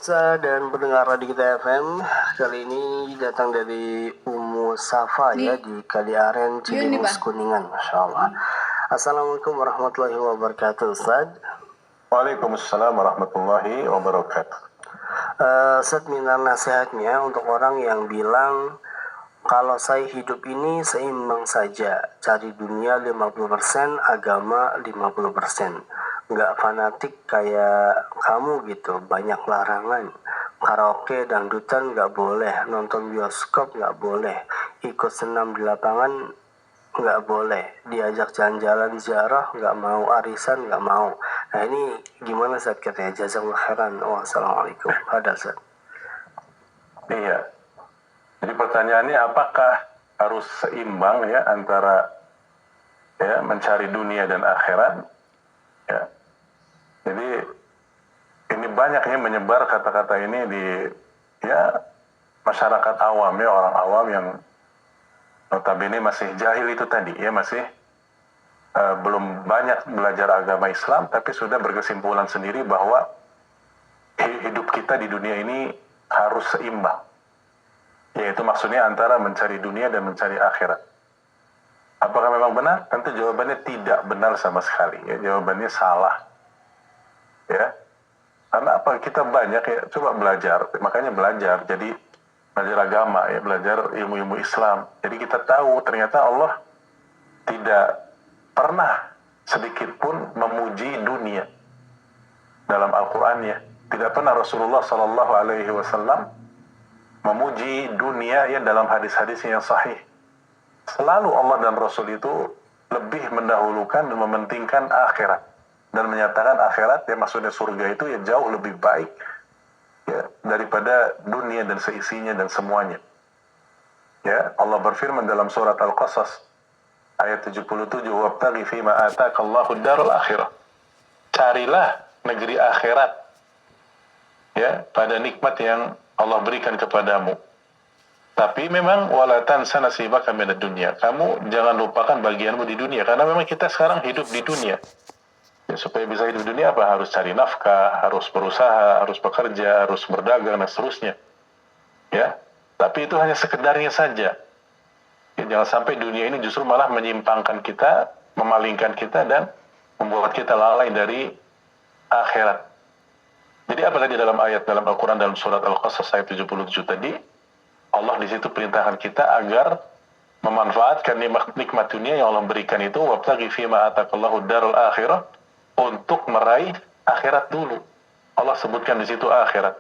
Pemirsa dan pendengar Radio Kita FM, kali ini datang dari Umu Safa ya di Kaliaren Cibimus Kuningan, Masya Allah. Assalamualaikum warahmatullahi wabarakatuh, Ustaz. Waalaikumsalam warahmatullahi wabarakatuh. Ustaz minta nasihatnya untuk orang yang bilang kalau saya hidup ini seimbang saja, cari dunia 50%, agama 50%. Nggak fanatik kayak kamu gitu, banyak larangan. Karaoke, dangdutan nggak boleh, nonton bioskop nggak boleh, ikut senam di lapangan nggak boleh, diajak jalan-jalan ziarah nggak mau, arisan nggak mau. Nah ini gimana Ustaz katanya? Jazakallahu khairan. Wassalamualaikum. Ada Ustaz. Iya. Jadi pertanyaannya apakah harus seimbang ya antara mencari dunia dan akhirat? Ya. Jadi ini banyaknya menyebar kata-kata ini di masyarakat awam ya, orang awam yang notabene masih jahil itu tadi ya, masih belum banyak belajar agama Islam tapi sudah berkesimpulan sendiri bahwa hidup kita di dunia ini harus seimbang. Yaitu maksudnya antara mencari dunia dan mencari akhirat. Apakah memang benar? Tentu jawabannya tidak benar sama sekali ya, jawabannya salah. Ya. Karena apa? Kita banyak ya, coba belajar, makanya belajar, jadi belajar agama ya, belajar ilmu-ilmu Islam. Jadi kita tahu ternyata Allah tidak pernah sedikit pun memuji dunia dalam Al-Qur'annya. Tidak pernah Rasulullah Shallallahu Alaihi Wasallam memuji dunia ya dalam hadis-hadis yang sahih. Selalu Allah dan Rasul itu lebih mendahulukan dan mementingkan akhirat dan menyatakan akhirat ya, maksudnya surga itu ya jauh lebih baik ya daripada dunia dan seisinya dan semuanya. Ya, Allah berfirman dalam surat Al-Qasas ayat 77, "Wabtaghi fima ataakallahu ad-darul akhirah." Carilah negeri akhirat ya pada nikmat yang Allah berikan kepadamu. Tapi memang wala tansa nasibaka minad dunya. Kamu jangan lupakan bagianmu di dunia, karena memang kita sekarang hidup di dunia. Ya, supaya bisa hidup di dunia apa? Harus cari nafkah, harus berusaha, harus bekerja, harus berdagang dan seterusnya. Ya. Tapi itu hanya sekedarnya saja. Ya, jangan sampai dunia ini justru malah menyimpangkan kita, memalingkan kita dan membuat kita lalai dari akhirat. Jadi apa tadi dalam ayat dalam Al-Quran dalam surat Al-Qasas ayat 77 tadi? Allah di situ perintahkan kita agar memanfaatkan nikmat dunia yang Allah berikan itu, wabtaghi fima ataakallahu darul akhirah, untuk meraih akhirat dulu. Allah sebutkan di situ akhirat.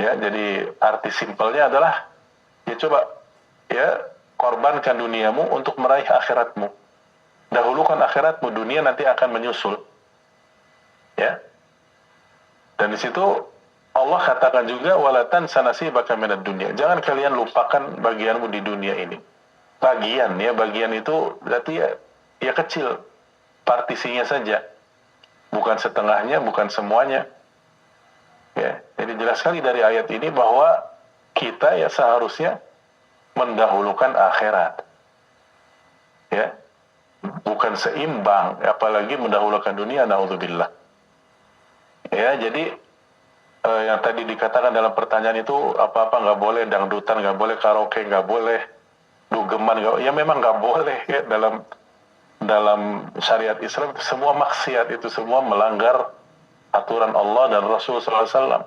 Ya, jadi arti simpelnya adalah ya coba ya korbankan duniamu untuk meraih akhiratmu. Dahulukan akhiratmu, dunia nanti akan menyusul. Ya. Dan di situ Allah katakan juga wala tansa nasibaka minad dunya. Jangan kalian lupakan bagianmu di dunia ini. Bagian itu berarti ya kecil, partisinya saja. Bukan setengahnya, bukan semuanya. Ya, jadi jelas sekali dari ayat ini bahwa kita ya seharusnya mendahulukan akhirat. Ya. Bukan seimbang, apalagi mendahulukan dunia, naudzubillah. Ya, jadi yang tadi dikatakan dalam pertanyaan itu apa-apa nggak boleh, dangdutan nggak boleh, karaoke nggak boleh, dugeman nggak, ya memang nggak boleh ya dalam syariat Islam. Semua maksiat itu semua melanggar aturan Allah dan Rasul SAW.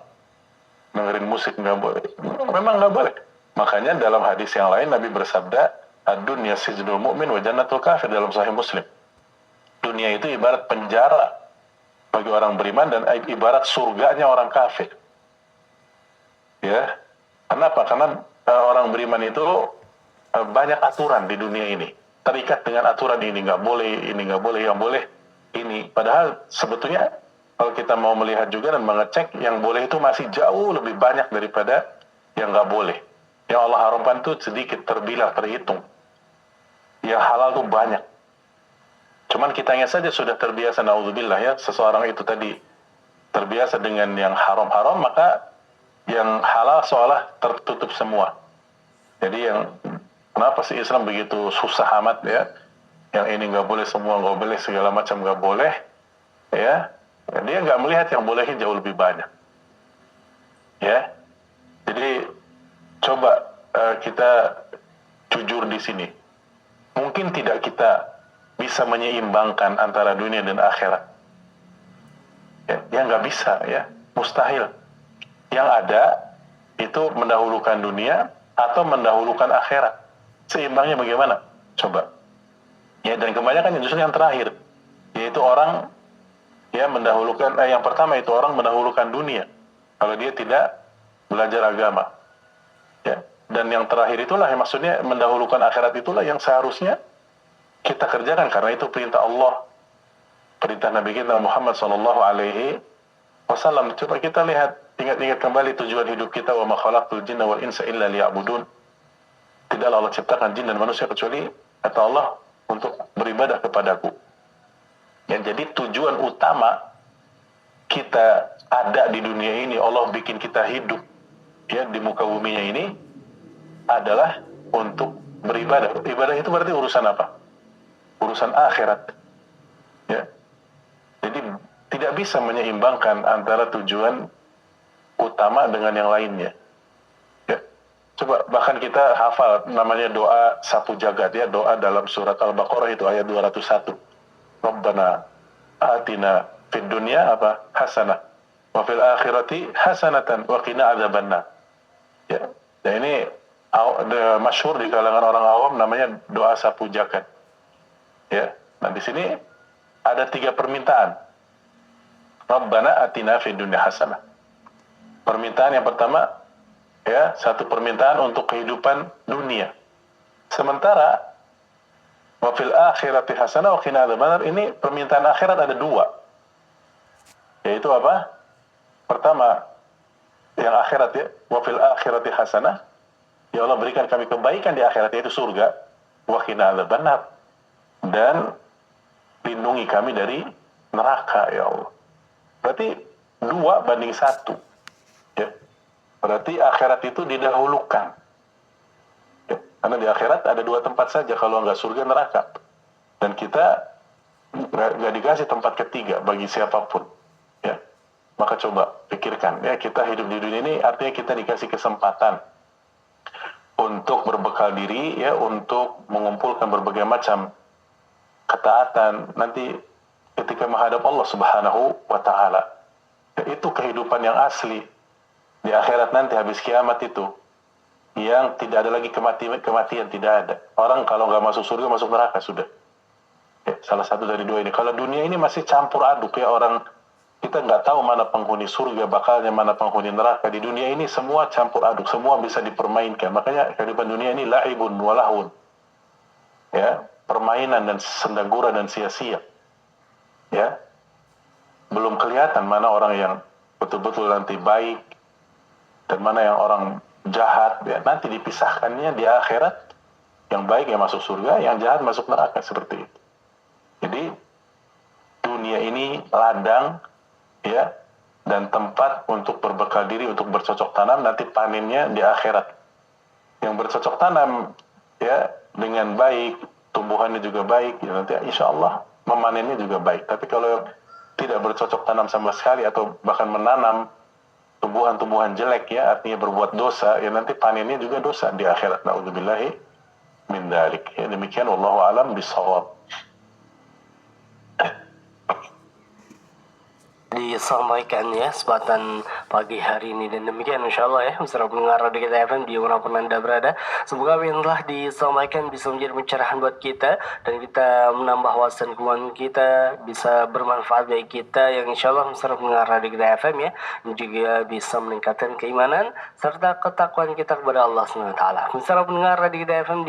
Dengerin musik nggak boleh, memang nggak boleh. Makanya dalam hadis yang lain Nabi bersabda, ad-dunya sijnul mu'min wa jannatul kafir, dalam Sahih Muslim. Dunia itu ibarat penjara bagi orang beriman dan ibarat surganya orang kafir. Ya, kenapa? Karena orang beriman itu banyak aturan di dunia ini, terikat dengan aturan ini nggak boleh, ini nggak boleh, yang boleh ini. Padahal sebetulnya kalau kita mau melihat juga dan mengecek, yang boleh itu masih jauh lebih banyak daripada yang nggak boleh. Yang Allah haramkan itu sedikit, terbilang, terhitung. Yang halal itu banyak. Cuman kitanya saja sudah terbiasa, naudzubillah ya, seseorang itu tadi terbiasa dengan yang haram-haram, maka yang halal seolah tertutup semua. Jadi kenapa sih Islam begitu susah amat ya? Yang ini nggak boleh, semua nggak boleh, segala macam nggak boleh, ya. Dia nggak melihat yang bolehnya jauh lebih banyak. kita jujur di sini. Mungkin tidak kita bisa menyeimbangkan antara dunia dan akhirat. Ya nggak bisa, ya mustahil. Yang ada itu mendahulukan dunia atau mendahulukan akhirat. Seimbangnya bagaimana? Coba. Ya, dan kebanyakan justru yang terakhir, yaitu orang ya mendahulukan yang pertama itu orang mendahulukan dunia kalau dia tidak belajar agama. Ya. Dan yang terakhir itulah yang maksudnya mendahulukan akhirat itulah yang seharusnya kita kerjakan karena itu perintah Allah, perintah Nabi kita Muhammad sallallahu alaihi wasallam. Coba kita lihat, ingat-ingat kembali tujuan hidup kita, wa ma khalaqtul jinna wal insa illa liya'budun. Tidaklah Allah ciptakan jin dan manusia kecuali kata Allah untuk beribadah kepadaku. Ya, jadi tujuan utama kita ada di dunia ini, Allah bikin kita hidup ya di muka buminya ini adalah untuk beribadah. Ibadah itu berarti urusan apa? Urusan akhirat. Ya. Jadi tidak bisa menyeimbangkan antara tujuan utama dengan yang lainnya. Ya. Coba bahkan kita hafal namanya doa sapu jagat ya, doa dalam surat Al-Baqarah itu ayat 201. Rabbana atina fid dunya apa? Hasanah wa fil akhirati hasanatan wa qina adzabannar. Ya. Dan ini masyhur di kalangan orang awam namanya doa sapu jagat. Ya. Nah, di sini ada 3 permintaan. Rabbana atina fid dunya hasanah. Permintaan yang pertama ya, satu permintaan untuk kehidupan dunia. Sementara wa fil akhirati hasanah wa qina adzabannar, ini permintaan akhirat ada 2. Yaitu apa? Pertama, yang akhirat ya, wa fil akhirati hasanah, ya Allah berikan kami kebaikan di akhirat yaitu surga, wa qina adzabannar, dan lindungi kami dari neraka ya Allah. Berarti 2:1. Ya. Berarti akhirat itu didahulukan. Ya. Karena di akhirat ada 2 tempat saja, kalau nggak surga neraka. Dan kita nggak dikasih tempat ketiga bagi siapapun. Ya. Maka coba pikirkan, ya kita hidup di dunia ini artinya kita dikasih kesempatan untuk berbekal diri, ya untuk mengumpulkan berbagai macam ketaatan nanti ketika menghadap Allah Subhanahu wa taala. Itu kehidupan yang asli di akhirat nanti habis kiamat itu, yang tidak ada lagi kematian tidak ada. Orang kalau nggak masuk surga masuk neraka sudah. Ya, salah satu dari 2 ini. Kalau dunia ini masih campur aduk ya, orang kita nggak tahu mana penghuni surga bakalnya, mana penghuni neraka. Di dunia ini semua campur aduk, semua bisa dipermainkan. Makanya kehidupan dunia ini la'ibun walahun. Ya, permainan dan sendagura dan sia-sia. Ya, belum kelihatan mana orang yang betul-betul nanti baik dan mana yang orang jahat. Ya, nanti dipisahkannya di akhirat. Yang baik yang masuk surga, yang jahat masuk neraka, seperti itu. Jadi dunia ini ladang ya, dan tempat untuk berbekal diri, untuk bercocok tanam, nanti panennya di akhirat. Yang bercocok tanam ya dengan baik, tumbuhannya juga baik, ya nanti insya Allah memanennya juga baik. Tapi kalau tidak bercocok tanam sama sekali atau bahkan menanam tumbuhan-tumbuhan jelek ya, artinya berbuat dosa, ya nanti panennya juga dosa di akhirat. Na'udzubillahi min dzalik. Ya, demikian wallahu a'lam bishawab. Disampaikan ya kesempatan pagi hari ini, dan demikian insyaallah ya para pendengar Radio Kita FM di dimanapun Anda berada, semoga apa yang telah disampaikan bisa menjadi pencerahan buat kita dan kita menambah wawasan keuangan kita, bisa bermanfaat bagi kita, yang insyaallah para pendengar Radio Kita FM ya juga bisa meningkatkan keimanan serta ketakwaan kita kepada Allah Subhanahu wa taala. Para pendengar Radio Kita FM di